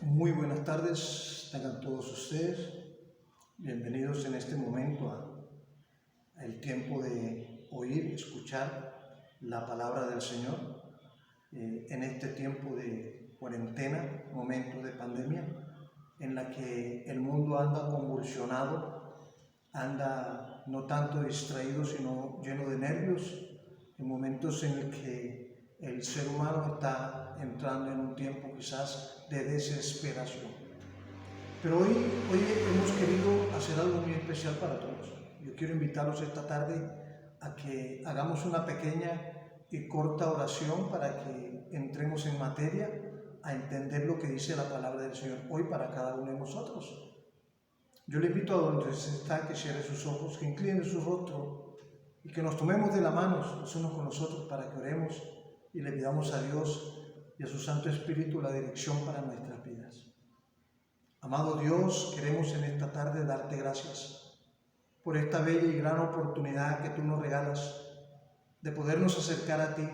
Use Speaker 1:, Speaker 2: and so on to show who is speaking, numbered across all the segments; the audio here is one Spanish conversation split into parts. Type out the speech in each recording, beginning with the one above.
Speaker 1: Muy buenas tardes, tengan todos ustedes. Bienvenidos en este momento al tiempo de oír, escuchar la palabra del Señor. En este tiempo de cuarentena, momento de pandemia, en la que el mundo anda convulsionado, anda no tanto distraído, sino lleno de nervios, en momentos en el que el ser humano está entrando en un tiempo quizás de desesperación. Pero hoy hemos querido hacer algo muy especial para todos. Yo quiero invitarlos esta tarde a que hagamos una pequeña y corta oración para que entremos en materia, a entender lo que dice la palabra del Señor hoy para cada uno de nosotros. Yo le invito a donde se está que cierre sus ojos, que incline su rostro y que nos tomemos de la mano los unos con los otros para que oremos y le pidamos a Dios y a su Santo Espíritu la dirección para nuestras vidas. Amado Dios, queremos en esta tarde darte gracias por esta bella y gran oportunidad que tú nos regalas de podernos acercar a ti,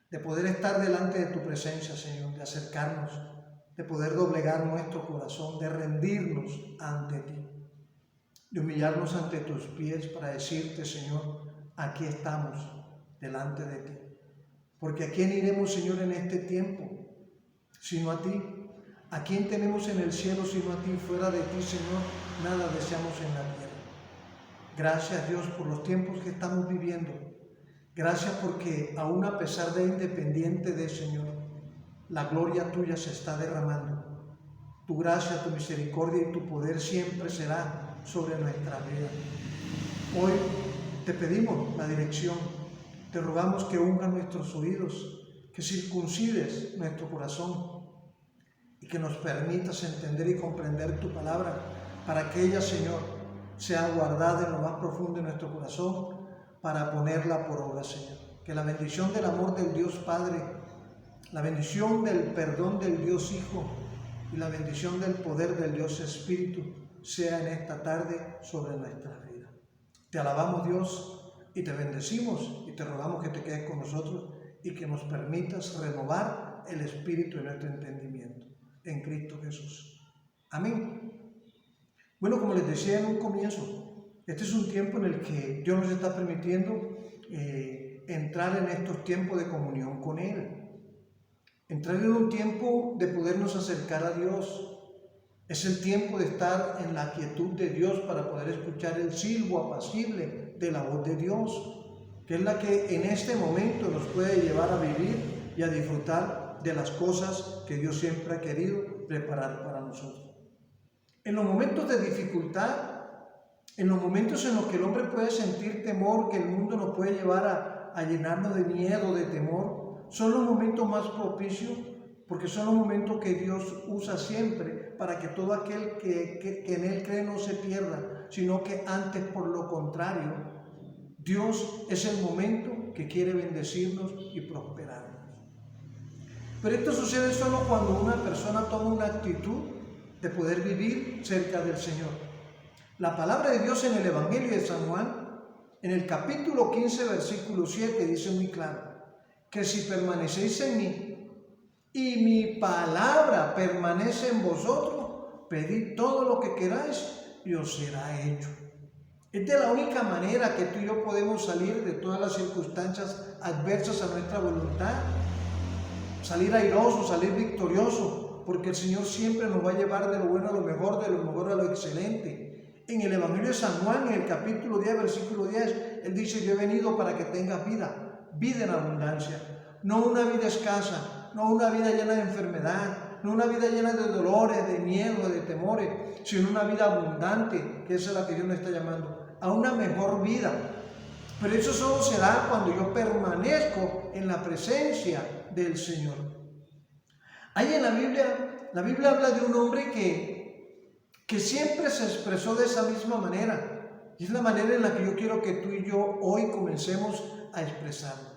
Speaker 1: de poder estar delante de tu presencia, Señor, de acercarnos, de poder doblegar nuestro corazón, de rendirnos ante ti, de humillarnos ante tus pies para decirte, Señor, aquí estamos delante de ti. Porque ¿a quién iremos, Señor, en este tiempo? Sino a ti. ¿A quién tenemos en el cielo sino a ti? Fuera de ti, Señor, nada deseamos en la tierra. Gracias, Dios, por los tiempos que estamos viviendo. Gracias porque aún a pesar de independiente de, Señor, la gloria tuya se está derramando. Tu gracia, tu misericordia y tu poder siempre será sobre nuestra vida. Hoy te pedimos la dirección. Te rogamos que ungas nuestros oídos, que circuncides nuestro corazón y que nos permitas entender y comprender tu palabra para que ella, Señor, sea guardada en lo más profundo de nuestro corazón para ponerla por obra, Señor. Que la bendición del amor del Dios Padre, la bendición del perdón del Dios Hijo y la bendición del poder del Dios Espíritu sea en esta tarde sobre nuestra vida. Te alabamos, Dios, y te bendecimos y te rogamos que te quedes con nosotros y que nos permitas renovar el espíritu de nuestro entendimiento en Cristo Jesús. Amén. Bueno, como les decía en un comienzo, este es un tiempo en el que Dios nos está permitiendo entrar en estos tiempos de comunión con Él. Entrar en un tiempo de podernos acercar a Dios. Es el tiempo de estar en la quietud de Dios para poder escuchar el silbo apacible de la voz de Dios, que es la que en este momento nos puede llevar a vivir y a disfrutar de las cosas que Dios siempre ha querido preparar para nosotros. En los momentos de dificultad, en los momentos en los que el hombre puede sentir temor, que el mundo nos puede llevar a llenarnos de miedo, de temor, son los momentos más propicios, porque son los momentos que Dios usa siempre para que todo aquel que en Él cree no se pierda, sino que antes, por lo contrario, Dios es el momento que quiere bendecirnos y prosperarnos. Pero esto sucede solo cuando una persona toma una actitud de poder vivir cerca del Señor. La palabra de Dios en el Evangelio de San Juan, en el capítulo 15, versículo 7, dice muy claro, que si permanecéis en mí, y mi palabra permanece en vosotros, pedid todo lo que queráis y os será hecho. Es de la única manera que tú y yo podemos salir de todas las circunstancias adversas a nuestra voluntad, salir airosos, salir victoriosos, porque el Señor siempre nos va a llevar de lo bueno a lo mejor, de lo mejor a lo excelente. En el Evangelio de San Juan, en el capítulo 10, versículo 10, Él dice, yo he venido para que tengas vida, vida en abundancia, no una vida escasa, no una vida llena de enfermedad, no una vida llena de dolores, de miedo, de temores, sino una vida abundante, que esa es la que Dios nos está llamando, a una mejor vida. Pero eso solo se da cuando yo permanezco en la presencia del Señor. Hay en la Biblia habla de un hombre que siempre se expresó de esa misma manera, y es la manera en la que yo quiero que tú y yo hoy comencemos a expresarlo.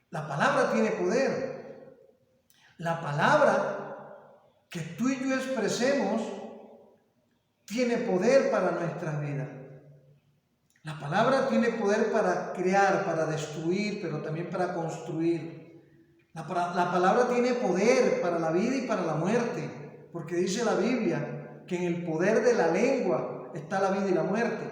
Speaker 1: La palabra tiene poder. La palabra que tú y yo expresemos tiene poder para nuestras vidas. La palabra tiene poder para crear, para destruir, pero también para construir. La palabra tiene poder para la vida y para la muerte, porque dice la Biblia que en el poder de la lengua está la vida y la muerte.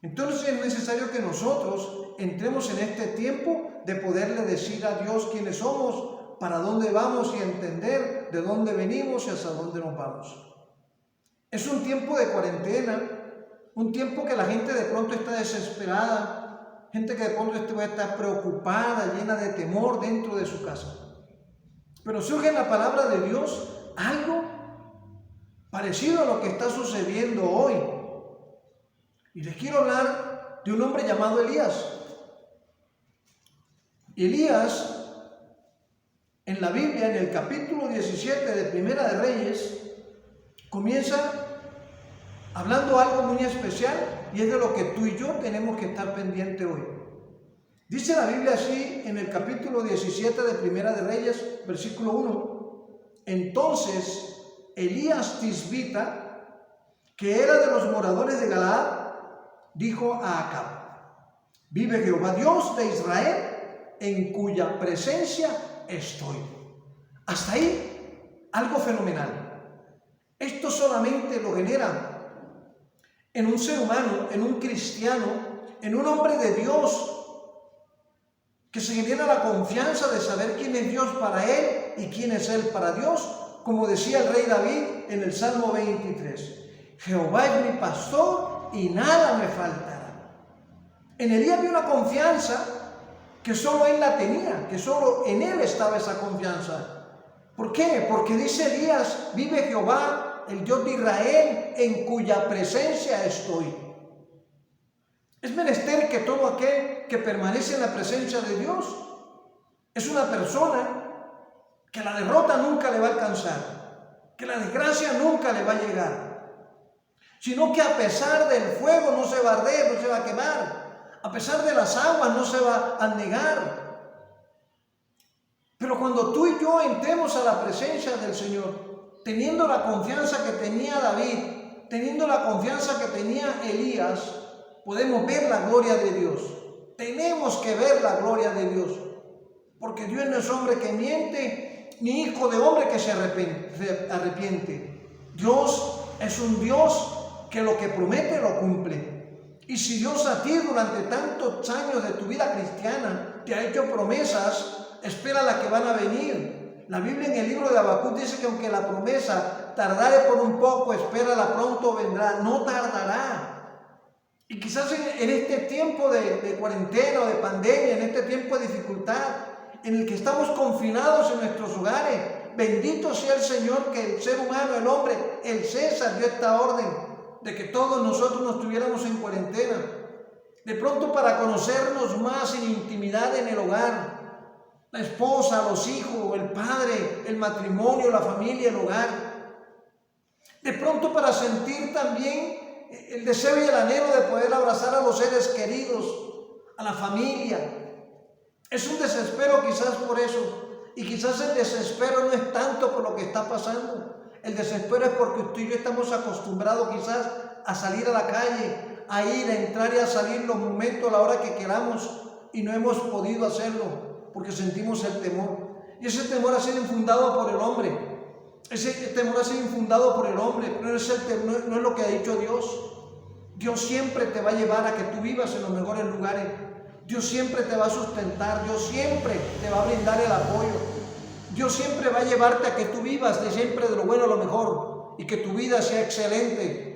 Speaker 1: Entonces es necesario que nosotros entremos en este tiempo de poderle decir a Dios quiénes somos, para dónde vamos y entender de dónde venimos y hacia dónde nos vamos. Es un tiempo de cuarentena, un tiempo que la gente de pronto está desesperada, gente que de pronto está preocupada, llena de temor dentro de su casa. Pero surge en la palabra de Dios algo parecido a lo que está sucediendo hoy. Y les quiero hablar de un hombre llamado Elías. Elías, en la Biblia, en el capítulo 17 de Primera de Reyes, comienza hablando algo muy especial, y es de lo que tú y yo tenemos que estar pendientes hoy. Dice la Biblia así en el capítulo 17 de Primera de Reyes, versículo 1. Entonces Elías Tisbita, que era de los moradores de Galaad, dijo a Acab: vive Jehová Dios de Israel, en cuya presencia estoy. Hasta ahí, algo fenomenal. Esto solamente lo genera en un ser humano, en un cristiano, en un hombre de Dios, que se genera la confianza de saber quién es Dios para él y quién es él para Dios, como decía el rey David en el Salmo 23. Jehová es mi pastor y nada me faltará. En Elías había una confianza que solo él la tenía, que solo en él estaba esa confianza. ¿Por qué? Porque dice Elías: vive Jehová, el Dios de Israel, en cuya presencia estoy. Es menester que todo aquel que permanece en la presencia de Dios es una persona que la derrota nunca le va a alcanzar, que la desgracia nunca le va a llegar, sino que a pesar del fuego no se va a arder, no se va a quemar, a pesar de las aguas no se va a anegar. Pero cuando tú y yo entremos a la presencia del Señor, teniendo la confianza que tenía David, teniendo la confianza que tenía Elías, podemos ver la gloria de Dios. Tenemos que ver la gloria de Dios, porque Dios no es hombre que miente, ni hijo de hombre que se arrepiente. Dios es un Dios que lo que promete lo cumple. Y si Dios a ti durante tantos años de tu vida cristiana te ha hecho promesas, espera las que van a venir. La Biblia en el libro de Habacuc dice que aunque la promesa tardare por un poco, espérala, pronto vendrá, no tardará. Y quizás en este tiempo de cuarentena o de pandemia, en este tiempo de dificultad, en el que estamos confinados en nuestros hogares, bendito sea el Señor que el ser humano, el hombre, el César dio esta orden de que todos nosotros nos tuviéramos en cuarentena, de pronto para conocernos más en intimidad en el hogar, la esposa, los hijos, el padre, el matrimonio, la familia, el hogar, de pronto para sentir también el deseo y el anhelo de poder abrazar a los seres queridos, a la familia. Es un desespero quizás por eso, y quizás el desespero no es tanto por lo que está pasando. El desespero es porque usted y yo estamos acostumbrados quizás a salir a la calle, a ir, a entrar y a salir los momentos, a la hora que queramos, y no hemos podido hacerlo porque sentimos el temor. Y ese temor ha sido infundado por el hombre. Ese temor ha sido infundado por el hombre, pero no es lo que ha dicho Dios. Dios siempre te va a llevar a que tú vivas en los mejores lugares. Dios siempre te va a sustentar. Dios siempre te va a brindar el apoyo. Dios siempre va a llevarte a que tú vivas de siempre de lo bueno a lo mejor y que tu vida sea excelente.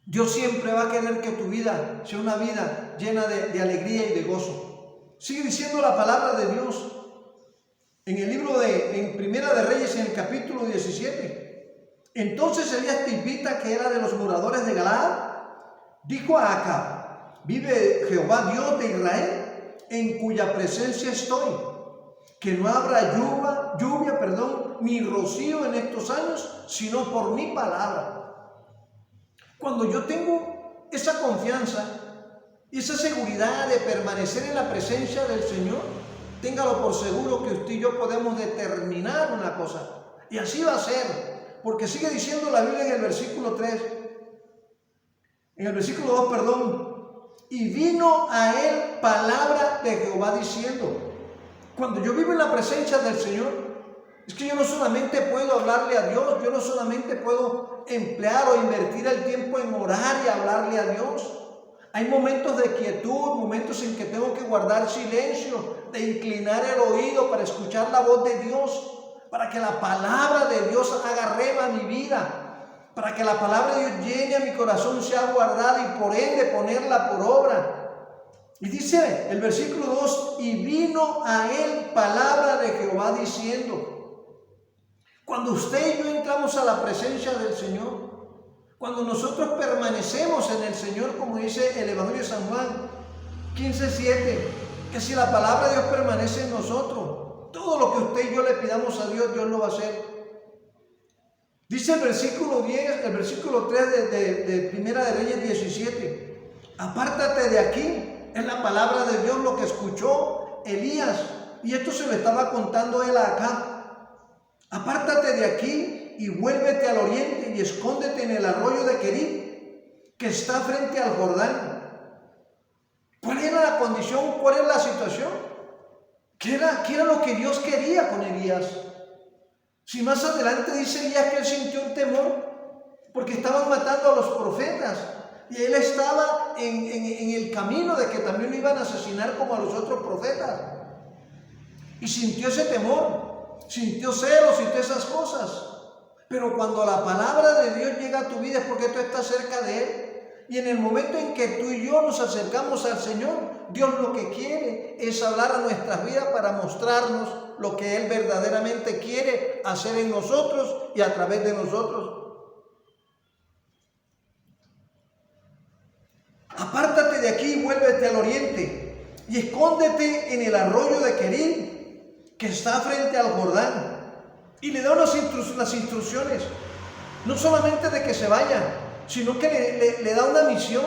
Speaker 1: Dios siempre va a querer que tu vida sea una vida llena de alegría y de gozo. Sigue diciendo la palabra de Dios en el libro en Primera de Reyes, en el capítulo 17. Entonces Elías Tisbita, que era de los moradores de Galaad, dijo a Acab: vive Jehová Dios de Israel, en cuya presencia estoy, que no habrá lluvia, ni rocío en estos años, sino por mi palabra. Cuando yo tengo esa confianza y esa seguridad de permanecer en la presencia del Señor, téngalo por seguro que usted y yo podemos determinar una cosa, y así va a ser, porque sigue diciendo la Biblia en el versículo 2, y vino a él palabra de Jehová diciendo. Cuando yo vivo en la presencia del Señor, es que yo no solamente puedo hablarle a Dios, yo no solamente puedo emplear o invertir el tiempo en orar y hablarle a Dios. Hay momentos de quietud, momentos en que tengo que guardar silencio, de inclinar el oído para escuchar la voz de Dios, para que la palabra de Dios haga rema mi vida, para que la palabra de Dios llene a mi corazón, sea guardada y por ende ponerla por obra. Y dice el versículo 2, y vino a él palabra de Jehová diciendo. Cuando usted y yo entramos a la presencia del Señor, cuando nosotros permanecemos en el Señor, como dice el Evangelio de San Juan 15:7, que si la palabra de Dios permanece en nosotros, todo lo que usted y yo le pidamos a Dios, Dios lo va a hacer. Dice el versículo 10, el versículo 3 de Primera de Reyes 17, apártate de aquí. Es la palabra de Dios lo que escuchó Elías, y esto se lo estaba contando él a Acab. Apártate de aquí y vuélvete al oriente y escóndete en el arroyo de Querit, que está frente al Jordán. ¿Cuál era la condición? ¿Cuál era la situación? ¿Qué era lo que Dios quería con Elías? Si más adelante dice Elías que él sintió un temor porque estaban matando a los profetas y él estaba en el camino de que también lo iban a asesinar como a los otros profetas, y sintió ese temor, sintió celos, sintió esas cosas. Pero cuando la palabra de Dios llega a tu vida es porque tú estás cerca de Él, y en el momento en que tú y yo nos acercamos al Señor, Dios lo que quiere es hablar a nuestras vidas para mostrarnos lo que Él verdaderamente quiere hacer en nosotros y a través de nosotros. Apártate de aquí y vuélvete al oriente y escóndete en el arroyo de Querit, que está frente al Jordán. Y le da las instrucciones, no solamente de que se vaya, sino que le da una misión,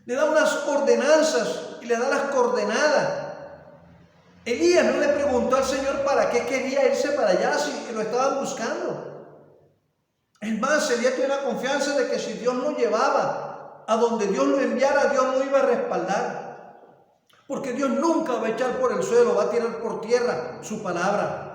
Speaker 1: le da unas ordenanzas y le da las coordenadas. Elías no le preguntó al Señor para qué quería irse para allá si lo estaban buscando. Es más, Elías tenía la confianza de que si Dios lo llevaba a donde Dios lo enviara, Dios lo iba a respaldar. Porque Dios nunca va a echar por el suelo, va a tirar por tierra su palabra.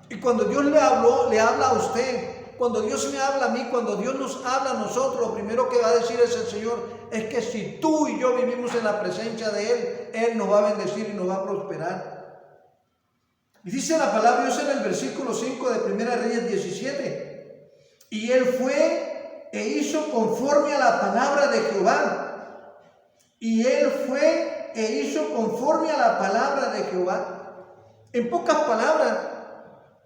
Speaker 1: Y cuando Dios le habla a usted, cuando Dios me habla a mí, cuando Dios nos habla a nosotros, lo primero que va a decir es el Señor, es que si tú y yo vivimos en la presencia de Él, Él nos va a bendecir y nos va a prosperar. Y dice la palabra de Dios en el versículo 5 de Primera Reyes 17, y Él fue e hizo conforme a la palabra de Jehová. Y él fue e hizo conforme a la palabra de Jehová. En pocas palabras,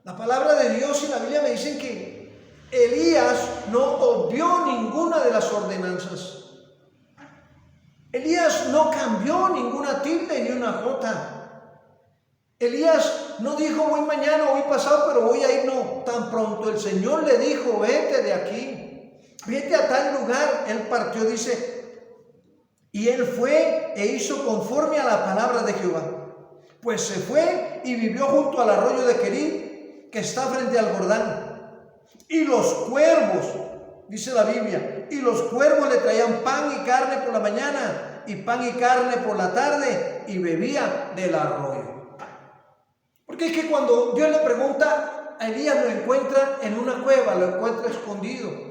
Speaker 1: la palabra de Dios y la Biblia me dicen que Elías no obvió ninguna de las ordenanzas. Elías no cambió ninguna tilde ni una jota. Elías no dijo voy mañana o voy pasado, pero voy a ir. No, tan pronto el Señor le dijo vete de aquí, vete a tal lugar, él partió, dice, y él fue e hizo conforme a la palabra de Jehová. Pues se fue y vivió junto al arroyo de Querit, que está frente al Jordán. Y los cuervos, dice la Biblia, y los cuervos le traían pan y carne por la mañana, y pan y carne por la tarde, y bebía del arroyo. Porque es que cuando Dios le pregunta, a Elías lo encuentra en una cueva, lo encuentra escondido.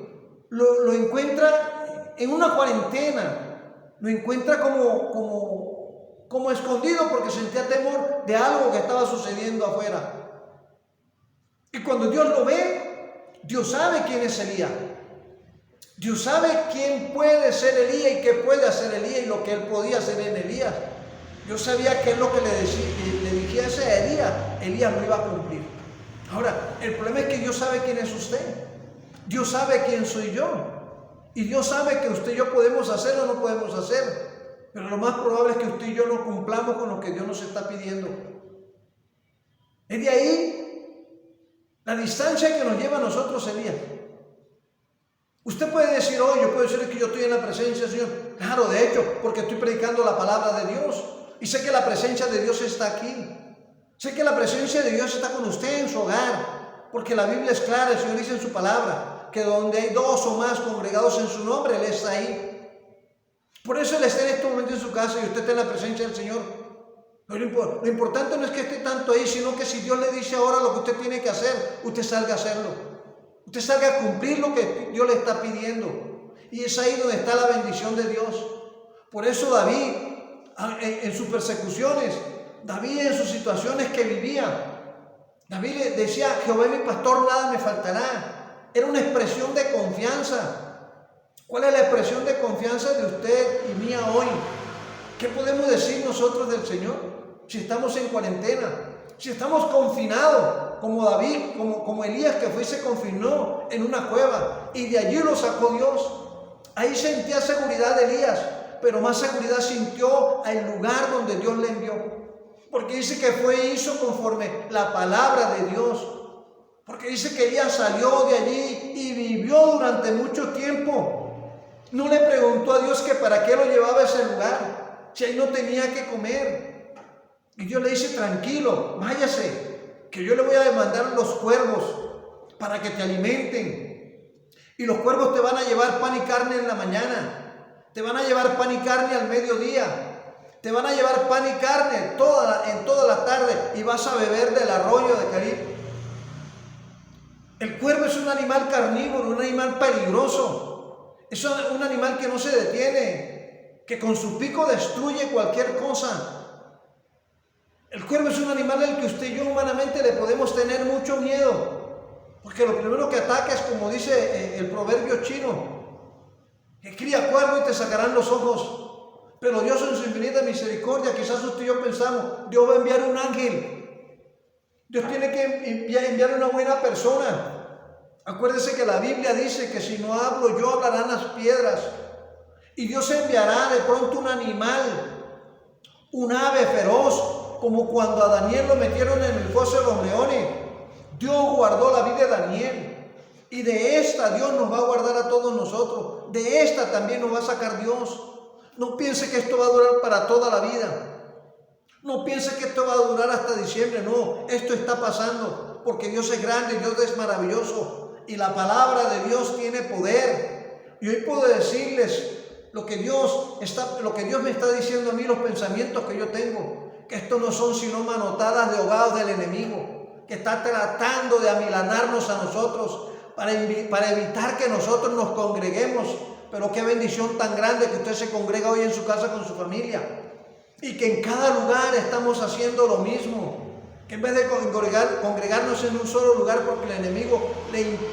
Speaker 1: Lo encuentra en una cuarentena, lo encuentra como escondido porque sentía temor de algo que estaba sucediendo afuera. Y cuando Dios lo ve, Dios sabe quién es Elías. Dios sabe quién puede ser Elías y qué puede hacer Elías y lo que él podía hacer en Elías. Dios sabía qué es lo que le dijese a Elías, Elías lo iba a cumplir. Ahora, el problema es que Dios sabe quién es usted. Dios sabe quién soy yo. Y Dios sabe que usted y yo podemos hacer o no podemos hacer. Pero lo más probable es que usted y yo no cumplamos con lo que Dios nos está pidiendo. Es de ahí la distancia que nos lleva a nosotros Elías. Usted puede decir, yo puedo decir que yo estoy en la presencia del Señor. Claro, de hecho, porque estoy predicando la palabra de Dios. Y sé que la presencia de Dios está aquí. Sé que la presencia de Dios está con usted en su hogar. Porque la Biblia es clara, el Señor dice en su palabra, que donde hay dos o más congregados en su nombre, Él está ahí. Por eso Él está en este momento en su casa y usted está en la presencia del Señor. Lo importante no es que esté tanto ahí, sino que si Dios le dice ahora lo que usted tiene que hacer, usted salga a hacerlo. Usted salga a cumplir lo que Dios le está pidiendo. Y es ahí donde está la bendición de Dios. Por eso David, en sus persecuciones, David en sus situaciones que vivía, David le decía: Jehová es mi pastor, nada me faltará. Era una expresión de confianza. ¿Cuál es la expresión de confianza de usted y mía hoy? ¿Qué podemos decir nosotros del Señor? Si estamos en cuarentena, si estamos confinados, como David, como Elías, que fue y se confinó en una cueva y de allí lo sacó Dios. Ahí sentía seguridad de Elías, pero más seguridad sintió al lugar donde Dios le envió. Porque dice que fue e hizo conforme la palabra de Dios. Porque dice que Elías salió de allí y vivió durante mucho tiempo. No le preguntó a Dios que para qué lo llevaba a ese lugar, si ahí no tenía que comer. Y Dios le dice: tranquilo, váyase, que yo le voy a demandar a los cuervos para que te alimenten. Y los cuervos te van a llevar pan y carne en la mañana, te van a llevar pan y carne al mediodía, te van a llevar pan y carne en toda la tarde, y vas a beber del arroyo de Carib. El cuervo es un animal carnívoro, un animal peligroso. Es un animal que no se detiene, que con su pico destruye cualquier cosa. El cuervo es un animal al que usted y yo humanamente le podemos tener mucho miedo, porque lo primero que ataca es, como dice el proverbio chino, que cría cuervo y te sacarán los ojos. Pero Dios en su infinita misericordia, quizás usted y yo pensamos, Dios va a enviar un ángel, Dios tiene que enviar una buena persona. Acuérdese que la Biblia dice que si no hablo yo, hablarán las piedras. Y Dios enviará de pronto un animal, un ave feroz, como cuando a Daniel lo metieron en el foso de los leones. Dios guardó la vida de Daniel. Y de esta Dios nos va a guardar a todos nosotros. De esta también nos va a sacar Dios. No piense que esto va a durar para toda la vida. No piense que esto va a durar hasta diciembre. No, esto está pasando porque Dios es grande, Dios es maravilloso. Y la palabra de Dios tiene poder. Y hoy puedo decirles lo que Dios me está diciendo a mí, los pensamientos que yo tengo. Que esto no son sino manotadas de ahogados del enemigo, que está tratando de amilanarnos a nosotros para evitar que nosotros nos congreguemos. Pero qué bendición tan grande que usted se congrega hoy en su casa con su familia. Y que en cada lugar estamos haciendo lo mismo. Que en vez de congregarnos en un solo lugar, porque el enemigo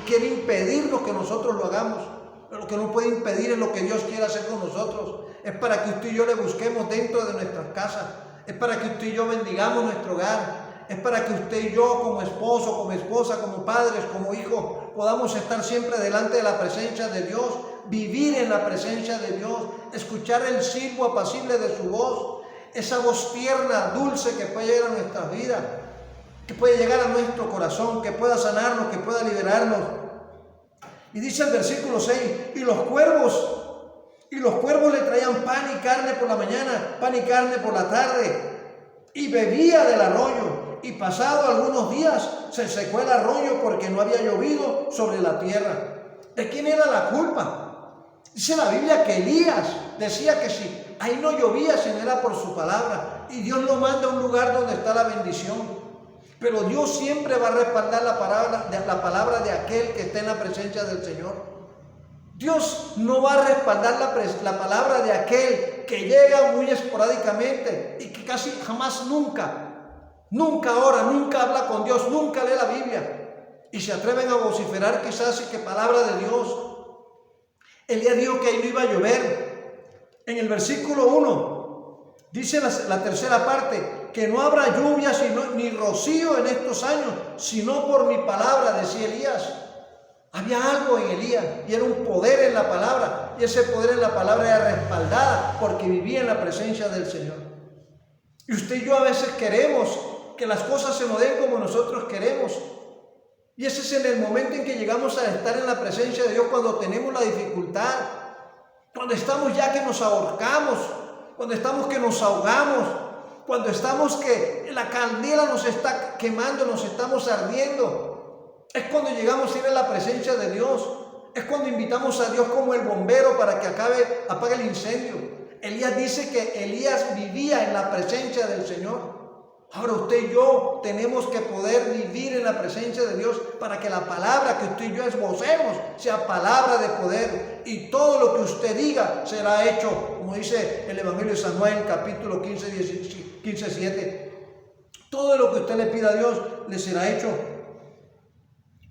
Speaker 1: quiere impedirnos que nosotros lo hagamos, pero lo que no puede impedir es lo que Dios quiere hacer con nosotros. Es para que usted y yo le busquemos dentro de nuestras casas, es para que usted y yo bendigamos nuestro hogar, es para que usted y yo, como esposo, como esposa, como padres, como hijos, podamos estar siempre delante de la presencia de Dios, vivir en la presencia de Dios, escuchar el silbo apacible de su voz, esa voz tierna, dulce, que puede llegar a nuestras vidas, que puede llegar a nuestro corazón, que pueda sanarnos, que pueda liberarnos. Y dice el versículo 6, y los cuervos le traían pan y carne por la mañana, pan y carne por la tarde, y bebía del arroyo. Y pasado algunos días se secó el arroyo porque no había llovido sobre la tierra. ¿De quién era la culpa? Dice la Biblia que Elías decía que si ahí no llovía, sino era por su palabra, y Dios lo manda a un lugar donde está la bendición. Pero Dios siempre va a respaldar la palabra de aquel que está en la presencia del Señor. Dios no va a respaldar la palabra de aquel que llega muy esporádicamente y que casi jamás, nunca ora, nunca habla con Dios, nunca lee la Biblia. Y se atreven a vociferar quizás que palabra de Dios. Elías dijo que ahí no iba a llover. En el versículo 1 dice la tercera parte, que no habrá lluvia ni rocío en estos años, sino por mi palabra, decía Elías. Había algo en Elías y era un poder en la palabra, y ese poder en la palabra era respaldada porque vivía en la presencia del Señor. Y usted y yo a veces queremos que las cosas se nos den como nosotros queremos, y ese es en el momento en que llegamos a estar en la presencia de Dios, cuando tenemos la dificultad, cuando estamos ya que nos ahorcamos, cuando estamos que nos ahogamos, cuando estamos que la candela nos está quemando, nos estamos ardiendo. Es cuando llegamos a ir a la presencia de Dios. Es cuando invitamos a Dios como el bombero para que apague el incendio. Elías dice que Elías vivía en la presencia del Señor. Ahora usted y yo tenemos que poder vivir en la presencia de Dios para que la palabra que usted y yo esbocemos sea palabra de poder, y todo lo que usted diga será hecho, como dice el Evangelio de San Juan, capítulo 15:7. Todo lo que usted le pida a Dios le será hecho.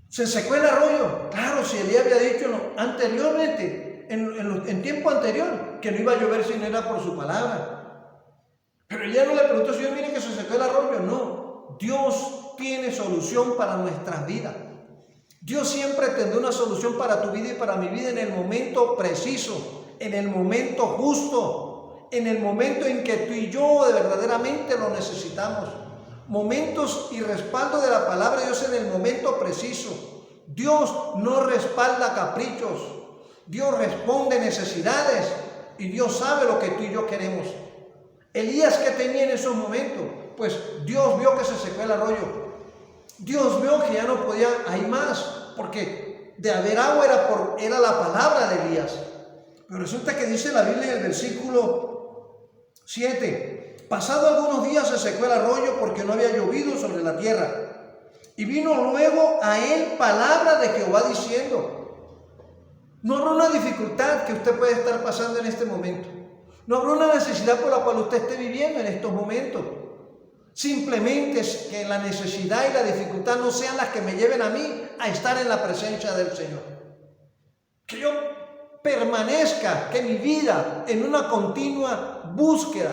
Speaker 1: ¿Se secó el arroyo? Claro, si Elías había dicho anteriormente, en tiempo anterior, que no iba a llover si no era por su palabra. Pero Elías no le preguntó, Señor, mire que se secó el arroyo. No, Dios tiene solución para nuestras vidas. Dios siempre tendrá una solución para tu vida y para mi vida en el momento preciso, en el momento justo, en el momento en que tú y yo verdaderamente lo necesitamos. Momentos y respaldo de la palabra de Dios en el momento preciso. Dios no respalda caprichos. Dios responde necesidades y Dios sabe lo que tú y yo queremos. Elías, ¿qué tenía en esos momentos? Pues Dios vio que se secó el arroyo. Dios vio que ya no podía, hay más, porque de haber agua era la palabra de Elías. Pero resulta que dice la Biblia en el versículo 7, pasado algunos días se secó el arroyo porque no había llovido sobre la tierra. Y vino luego a él palabra de Jehová diciendo, no habrá una dificultad que usted puede estar pasando en este momento. No habrá una necesidad por la cual usted esté viviendo en estos momentos. Simplemente es que la necesidad y la dificultad no sean las que me lleven a mí a estar en la presencia del Señor. Que yo permanezca, que mi vida en una continua búsqueda,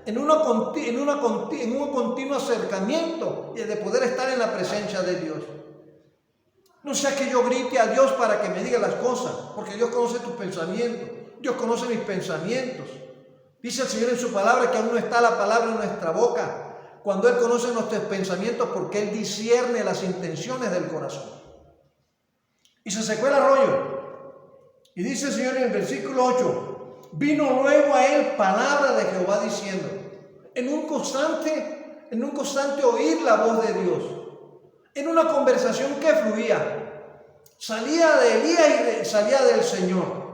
Speaker 1: en un continuo acercamiento y de poder estar en la presencia de Dios. No sea que yo grite a Dios para que me diga las cosas, porque Dios conoce tus pensamientos, Dios conoce mis pensamientos. Dice el Señor en su palabra que aún no está la palabra en nuestra boca, cuando Él conoce nuestros pensamientos, porque Él discierne las intenciones del corazón. Y se secó el arroyo. Y dice el Señor en el versículo 8, vino luego a él palabra de Jehová diciendo, en un constante oír la voz de Dios, en una conversación que fluía, salía de Elías y salía del Señor.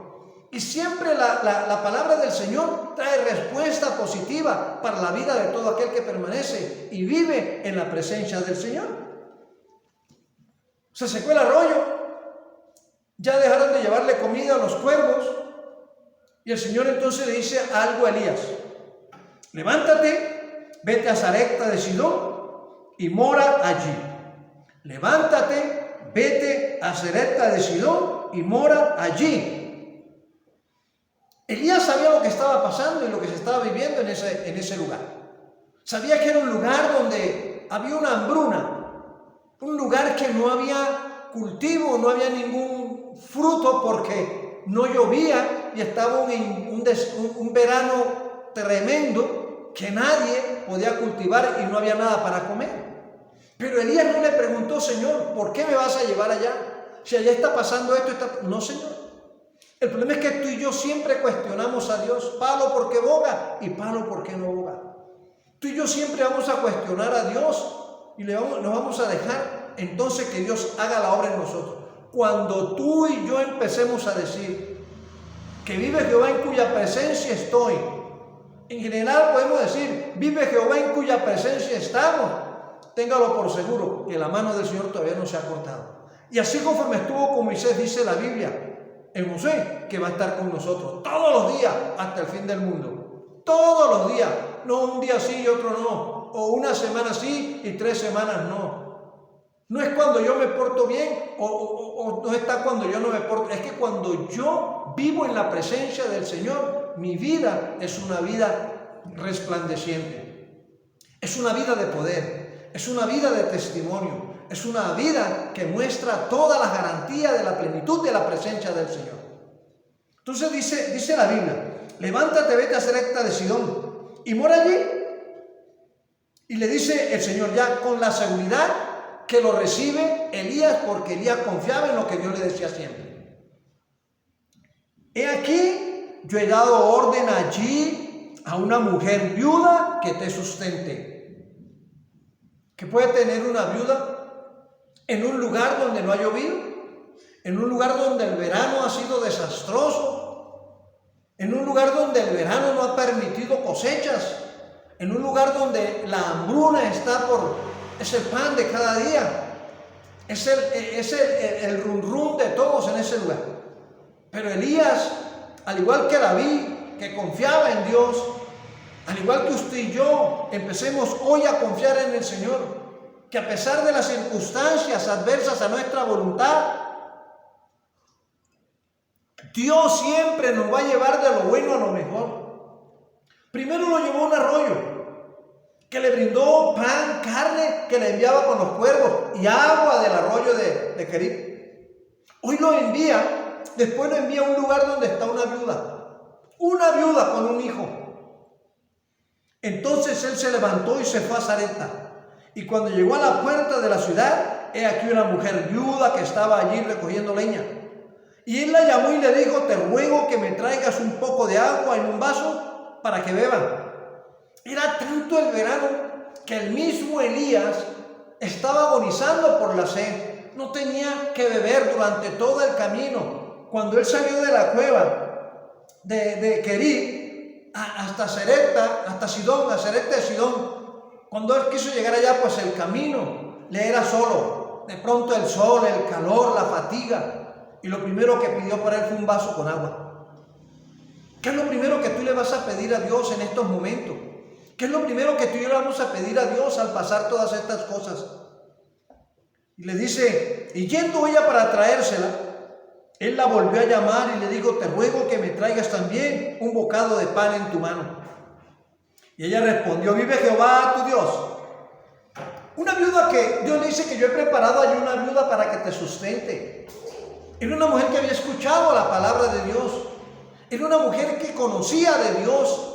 Speaker 1: Y siempre la palabra del Señor trae respuesta positiva para la vida de todo aquel que permanece y vive en la presencia del Señor. Se secó el arroyo, ya dejaron de llevarle comida a los cuervos, y el Señor entonces le dice algo a Elías: levántate, vete a Sarepta de Sidón y mora allí. Levántate, vete a Sarepta de Sidón y mora allí. Elías sabía lo que estaba pasando y lo que se estaba viviendo en ese lugar. Sabía que era un lugar donde había una hambruna, un lugar que no había cultivo, no había ningún fruto porque no llovía y estaba un verano tremendo que nadie podía cultivar y no había nada para comer. Pero Elías no le preguntó: Señor, ¿por qué me vas a llevar allá? Si allá está pasando esto, No, Señor. El problema es que tú y yo siempre cuestionamos a Dios, palo porque boga y palo porque no boga. Tú y yo siempre vamos a cuestionar a Dios y nos vamos a dejar entonces que Dios haga la obra en nosotros. Cuando tú y yo empecemos a decir que vive Jehová en cuya presencia estoy, en general podemos decir vive Jehová en cuya presencia estamos, téngalo por seguro que la mano del Señor todavía no se ha cortado. Y así conforme estuvo con Moisés, dice la Biblia, el Moisés que va a estar con nosotros todos los días hasta el fin del mundo. Todos los días, no un día sí y otro no, o una semana sí y 3 semanas no. No es cuando yo me porto bien o no está cuando yo no me porto, es que cuando yo vivo en la presencia del Señor, mi vida es una vida resplandeciente, es una vida de poder, es una vida de testimonio. Es una vida que muestra todas las garantías de la plenitud de la presencia del Señor. Entonces dice la Biblia: levántate, vete a Sarepta de Sidón y mora allí. Y le dice el Señor ya con la seguridad que lo recibe Elías, porque Elías confiaba en lo que Dios le decía siempre. He aquí, yo he dado orden allí a una mujer viuda que te sustente. ¿Qué puede tener una viuda en un lugar donde no ha llovido? en un lugar donde el verano ha sido desastroso, en un lugar donde el verano no ha permitido cosechas, en un lugar donde la hambruna es el pan de cada día, es el rum rum de todos en ese lugar. Pero Elías, al igual que David, que confiaba en Dios, al igual que usted y yo, empecemos hoy a confiar en el Señor, que a pesar de las circunstancias adversas a nuestra voluntad, Dios siempre nos va a llevar de lo bueno a lo mejor. Primero lo llevó a un arroyo que le brindó pan, carne, que le enviaba con los cuervos y agua del arroyo de Querib. Hoy después lo envía a un lugar donde está una viuda con un hijo. Entonces él se levantó y se fue a Sarepta. Y cuando llegó a la puerta de la ciudad, he aquí una mujer viuda que estaba allí recogiendo leña. Y él la llamó y le dijo: te ruego que me traigas un poco de agua en un vaso para que beba. Era tanto el verano que el mismo Elías estaba agonizando por la sed. No tenía que beber durante todo el camino. Cuando él salió de la cueva de Querib hasta Sarepta, hasta Sidón, a Sarepta de Sidón, cuando él quiso llegar allá, pues el camino le era solo. De pronto el sol, el calor, la fatiga. Y lo primero que pidió para él fue un vaso con agua. ¿Qué es lo primero que tú le vas a pedir a Dios en estos momentos? ¿Qué es lo primero que tú y yo le vamos a pedir a Dios al pasar todas estas cosas? Y le dice, y yendo ella para traérsela, él la volvió a llamar y le dijo: te ruego que me traigas también un bocado de pan en tu mano. Y ella respondió: vive Jehová tu Dios. Una viuda que Dios le dice que yo he preparado allí una viuda para que te sustente. Era una mujer que había escuchado la palabra de Dios. Era una mujer que conocía de Dios,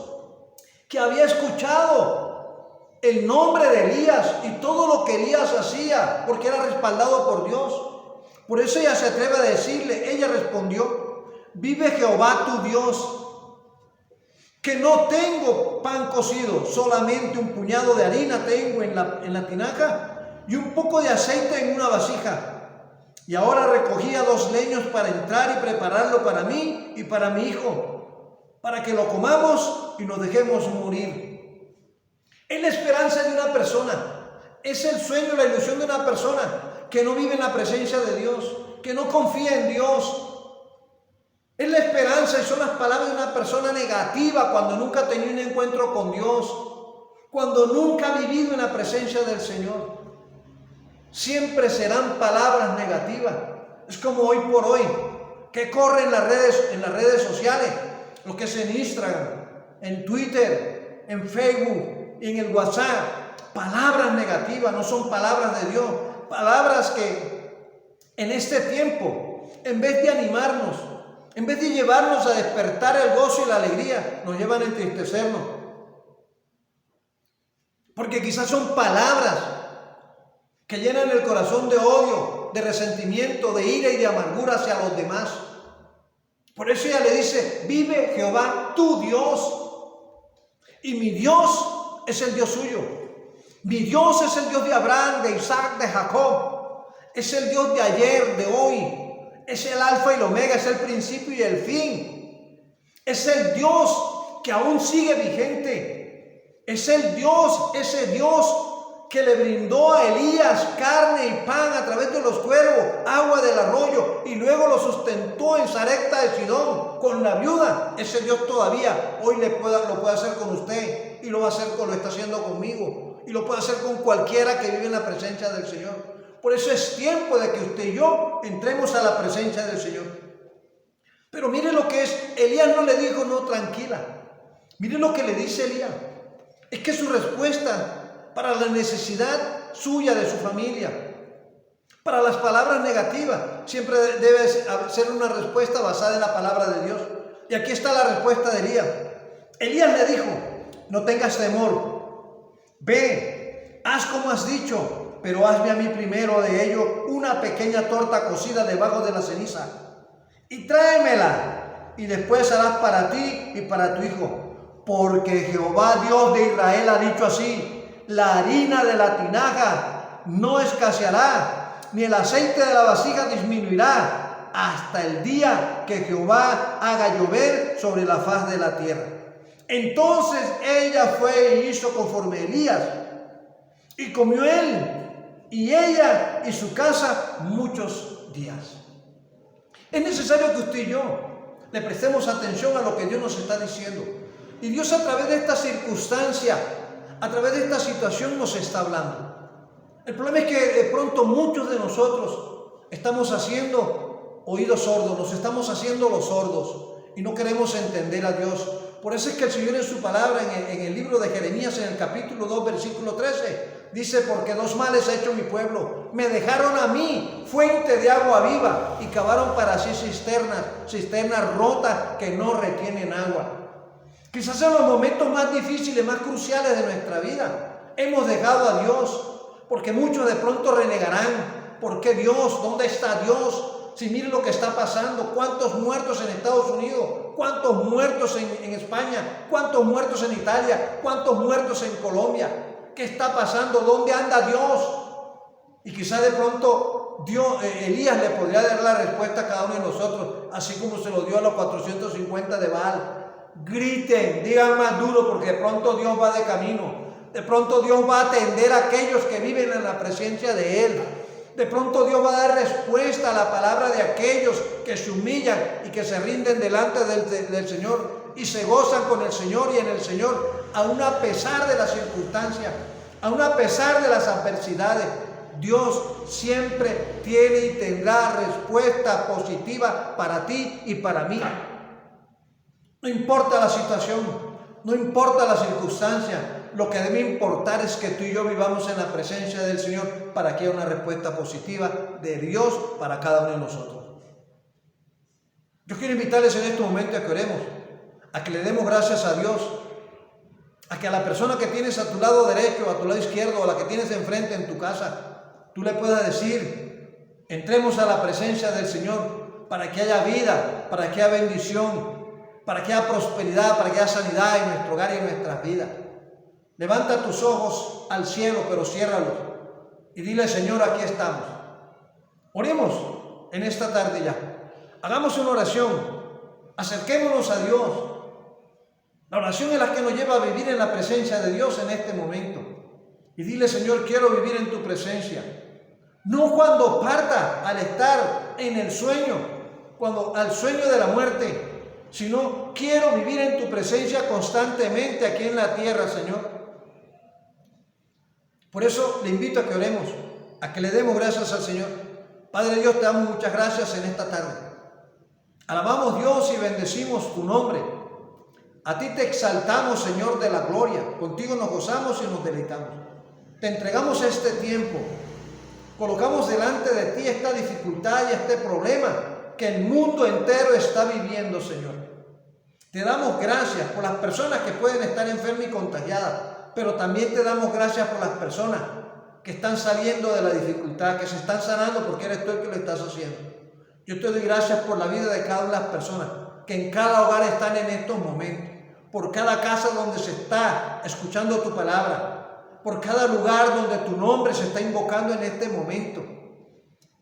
Speaker 1: que había escuchado el nombre de Elías y todo lo que Elías hacía, porque era respaldado por Dios. Por eso ella se atreve a decirle, ella respondió: vive Jehová tu Dios, que no tengo pan cocido, solamente un puñado de harina tengo en la tinaja y un poco de aceite en una vasija. Y ahora recogía 2 leños para entrar y prepararlo para mí y para mi hijo, para que lo comamos y nos dejemos morir. Es la esperanza de una persona, es el sueño, la ilusión de una persona que no vive en la presencia de Dios, que no confía en Dios. Es la esperanza y son las palabras de una persona negativa cuando nunca ha tenido un encuentro con Dios, cuando nunca ha vivido en la presencia del Señor. Siempre serán palabras negativas. Es como hoy por hoy, que corre en las redes sociales, lo que es en Instagram, en Twitter, en Facebook, en el WhatsApp. Palabras negativas, no son palabras de Dios. Palabras que en este tiempo, en vez de animarnos, en vez de llevarnos a despertar el gozo y la alegría, nos llevan a entristecernos. Porque quizás son palabras que llenan el corazón de odio, de resentimiento, de ira y de amargura hacia los demás. Por eso ella le dice: vive Jehová tu Dios. Y mi Dios es el Dios suyo. Mi Dios es el Dios de Abraham, de Isaac, de Jacob. Es el Dios de ayer, de hoy. Es el alfa y el omega, es el principio y el fin. Es el Dios que aún sigue vigente. Es el Dios, ese Dios que le brindó a Elías carne y pan a través de los cuervos, agua del arroyo, y luego lo sustentó en Sarepta de Sidón con la viuda. Ese Dios todavía hoy lo puede hacer con usted, y lo va a hacer, lo está haciendo conmigo, y lo puede hacer con cualquiera que vive en la presencia del Señor. Por eso es tiempo de que usted y yo entremos a la presencia del Señor. Pero mire lo que es, Elías no le dijo: no, tranquila. Mire lo que le dice Elías. Es que su respuesta para la necesidad suya, de su familia, para las palabras negativas, siempre debe ser una respuesta basada en la palabra de Dios. Y aquí está la respuesta de Elías. Elías le dijo: no tengas temor, ve, haz como has dicho, pero hazme a mí primero de ello una pequeña torta cocida debajo de la ceniza, y tráemela, y después harás para ti y para tu hijo, porque Jehová Dios de Israel ha dicho así: la harina de la tinaja no escaseará, ni el aceite de la vasija disminuirá, hasta el día que Jehová haga llover sobre la faz de la tierra. Entonces ella fue y hizo conforme Elías, y comió él y ella y su casa muchos días. Es necesario que usted y yo le prestemos atención a lo que Dios nos está diciendo. Y Dios, a través de esta circunstancia, a través de esta situación, nos está hablando. El problema es que de pronto muchos de nosotros estamos haciendo oídos sordos, nos estamos haciendo los sordos y no queremos entender a Dios. Por eso es que el Señor en su palabra, en el libro de Jeremías, en el capítulo 2, versículo 13, dice: porque dos males ha hecho mi pueblo, me dejaron a mí fuente de agua viva y cavaron para sí cisternas rotas que no retienen agua. Quizás en los momentos más difíciles, más cruciales de nuestra vida, hemos dejado a Dios, porque muchos de pronto renegarán. ¿Por qué Dios? ¿Dónde está Dios? Si miren lo que está pasando, cuántos muertos en Estados Unidos, cuántos muertos en España, cuántos muertos en Italia, cuántos muertos en Colombia. ¿Qué está pasando? ¿Dónde anda Dios? Y quizá de pronto Elías le podría dar la respuesta a cada uno de nosotros, así como se lo dio a los 450 de Baal. Griten, digan más duro, porque de pronto Dios va de camino. De pronto Dios va a atender a aquellos que viven en la presencia de Él. De pronto Dios va a dar respuesta a la palabra de aquellos que se humillan y que se rinden delante del Señor y se gozan con el Señor y en el Señor, aun a pesar de las circunstancias, aun a pesar de las adversidades. Dios siempre tiene y tendrá respuesta positiva para ti y para mí. No importa la situación, no importa la circunstancia. Lo que debe importar es que tú y yo vivamos en la presencia del Señor para que haya una respuesta positiva de Dios para cada uno de nosotros. Yo quiero invitarles en este momento a que oremos, a que le demos gracias a Dios, a que a la persona que tienes a tu lado derecho, a tu lado izquierdo, o a la que tienes enfrente en tu casa, tú le puedas decir: entremos a la presencia del Señor para que haya vida, para que haya bendición, para que haya prosperidad, para que haya sanidad en nuestro hogar y en nuestras vidas. Levanta tus ojos al cielo, pero ciérralos y dile: Señor, aquí estamos. Oremos en esta tarde ya. Hagamos una oración. Acerquémonos a Dios. La oración es la que nos lleva a vivir en la presencia de Dios en este momento. Y dile: Señor, quiero vivir en tu presencia. No cuando parta, al estar en el sueño, al sueño de la muerte, sino quiero vivir en tu presencia constantemente aquí en la tierra, Señor. Por eso le invito a que oremos, a que le demos gracias al Señor. Padre Dios, te damos muchas gracias en esta tarde. Alabamos, Dios, y bendecimos tu nombre. A ti te exaltamos, Señor de la gloria. Contigo nos gozamos y nos deleitamos. Te entregamos este tiempo. Colocamos delante de ti esta dificultad y este problema que el mundo entero está viviendo, Señor. Te damos gracias por las personas que pueden estar enfermas y contagiadas, pero también te damos gracias por las personas que están saliendo de la dificultad, que se están sanando porque eres tú el que lo estás haciendo. Yo te doy gracias por la vida de cada una de las personas que en cada hogar están en estos momentos, por cada casa donde se está escuchando tu palabra, por cada lugar donde tu nombre se está invocando en este momento.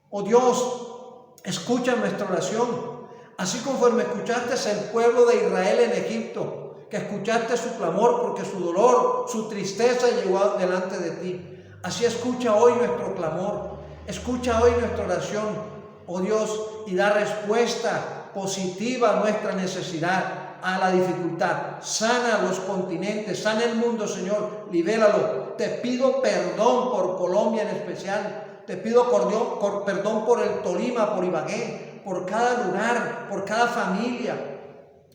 Speaker 1: Oh Dios, escucha nuestra oración, así conforme escuchaste al pueblo de Israel en Egipto, que escuchaste su clamor porque su dolor, su tristeza llegó delante de ti. Así escucha hoy nuestro clamor, escucha hoy nuestra oración, oh Dios, y da respuesta positiva a nuestra necesidad, a la dificultad. Sana los continentes, sana el mundo, Señor, libéralo. Te pido perdón por Colombia en especial, te pido perdón por el Tolima, por Ibagué, por cada lugar, por cada familia,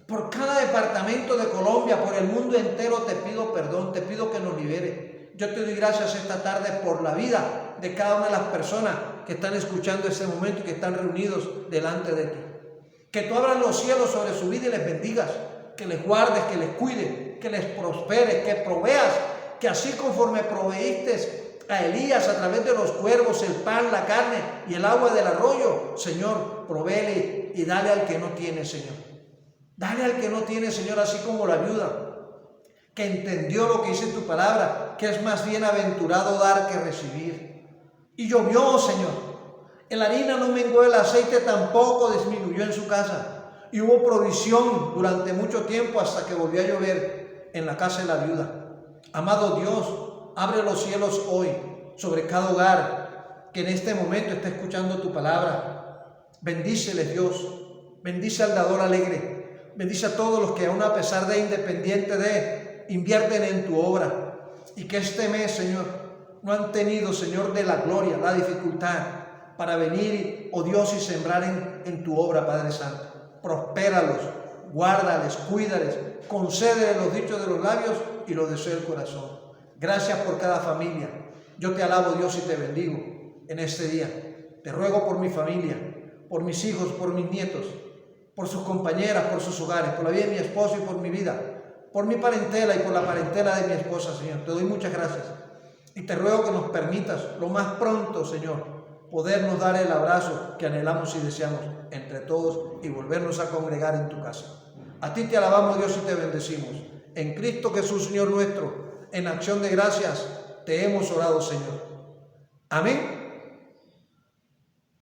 Speaker 1: por cada departamento de Colombia, por el mundo entero. Te pido perdón, te pido que nos libere. Yo te doy gracias esta tarde por la vida de cada una de las personas que están escuchando este momento y que están reunidos delante de ti. Que tú abras los cielos sobre su vida y les bendigas, que les guardes, que les cuides, que les prosperes, que proveas, que así conforme proveíste a Elías a través de los cuervos, el pan, la carne y el agua del arroyo, Señor, provéele y dale al que no tiene, Señor. Dale al que no tiene, Señor, así como la viuda que entendió lo que dice tu palabra, que es más bienaventurado dar que recibir. Y llovió, Señor. La harina no menguó, el aceite tampoco disminuyó en su casa. Y hubo provisión durante mucho tiempo hasta que volvió a llover en la casa de la viuda. Amado Dios, abre los cielos hoy sobre cada hogar que en este momento está escuchando tu palabra. Bendíceles, Dios. Bendice al dador alegre. Bendice a todos los que aún a pesar de, independiente de, invierten en tu obra. Y que este mes, Señor, no han tenido, Señor, de la gloria, la dificultad para venir, oh Dios, y sembrar en tu obra, Padre Santo. Prospéralos, guárdales, cuídales, concédeles los dichos de los labios y los deseos del corazón. Gracias por cada familia. Yo te alabo, Dios, y te bendigo en este día. Te ruego por mi familia, por mis hijos, por mis nietos, por sus compañeras, por sus hogares, por la vida de mi esposo y por mi vida, por mi parentela y por la parentela de mi esposa, Señor. Te doy muchas gracias. Y te ruego que nos permitas lo más pronto, Señor, podernos dar el abrazo que anhelamos y deseamos entre todos y volvernos a congregar en tu casa. A ti te alabamos, Dios, y te bendecimos. En Cristo Jesús, Señor nuestro, en acción de gracias, te hemos orado, Señor. Amén.